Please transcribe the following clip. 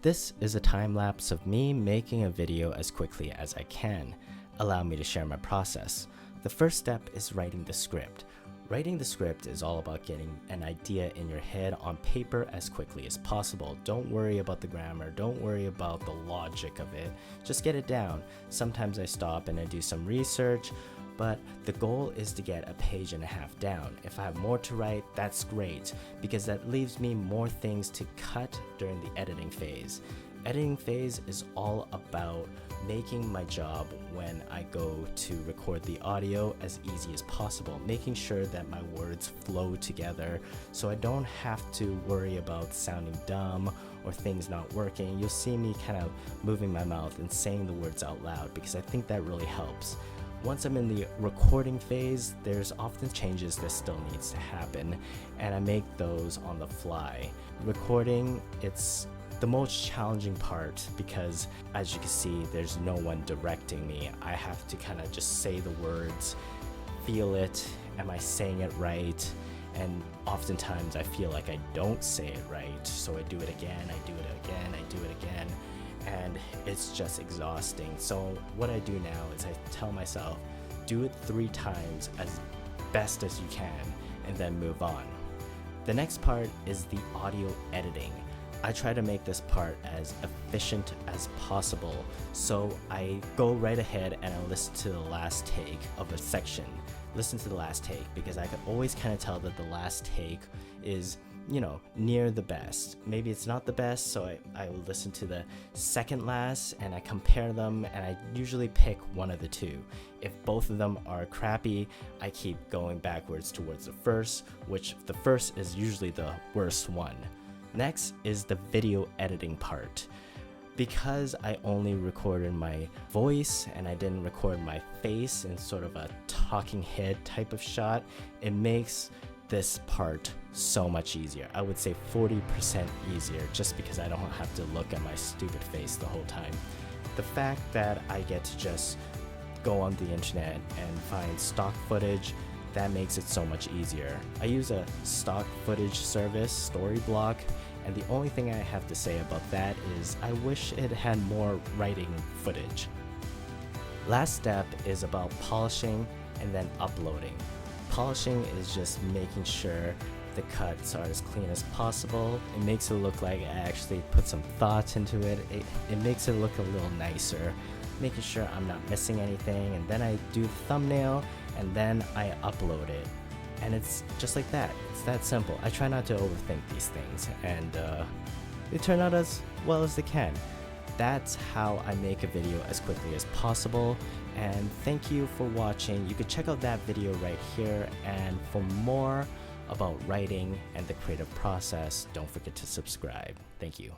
This is a time lapse of me making a video as quickly as I can. Allow me to share my process. The first step is writing the script. Writing the script is all about getting an idea in your head on paper as quickly as possible. Don't worry about the grammar, don't worry about the logic of it, just get it down. Sometimes I stop and I do some research, but the goal is to get a page and a half down. If I have more to write, that's great, because that leaves me more things to cut during the editing phase. Editing phase is all about making my job when I go to record the audio as easy as possible, making sure that my words flow together so I don't have to worry about sounding dumb or things not working. You'll see me kind of moving my mouth and saying the words out loud because I think that really helps. Once I'm in the recording phase, there's often changes that still needs to happen, and I make those on the fly. Recording, it's the most challenging part because, as you can see, there's no one directing me. I have to kind of just say the words, feel it, am I saying it right? And oftentimes I feel like I don't say it right, so I do it again, I do it again, I do it again, and it's just exhausting. So what I do now is I tell myself, do it 3 times as best as you can, and then move on. The next part is the audio editing. I try to make this part as efficient as possible, so I go right ahead and I listen to the last take of a section. Listen to the last take, because I can always kind of tell that the last take is, near the best. Maybe it's not the best, so I listen to the second last and I compare them, and I usually pick one of the two. If both of them are crappy, I keep going backwards towards the first, which the first is usually the worst one. Next is the video editing part. Because I only recorded my voice and I didn't record my face in sort of a talking head type of shot, it makes this part so much easier. I would say 40% easier, just because I don't have to look at my stupid face the whole time. The fact that I get to just go on the internet and find stock footage, that makes it so much easier. I use a stock footage service, Storyblock, and the only thing I have to say about that is I wish it had more writing footage. Last step is about polishing and then uploading. Polishing is just making sure the cuts are as clean as possible. It makes it look like I actually put some thought into it. It makes it look a little nicer, making sure I'm not missing anything, and then I do the thumbnail, and then I upload it. And it's just like that. It's that simple. I try not to overthink these things, and they turn out as well as they can. That's how I make a video as quickly as possible, and thank you for watching. You could check out that video right here, and for more about writing and the creative process, don't forget to subscribe. Thank you.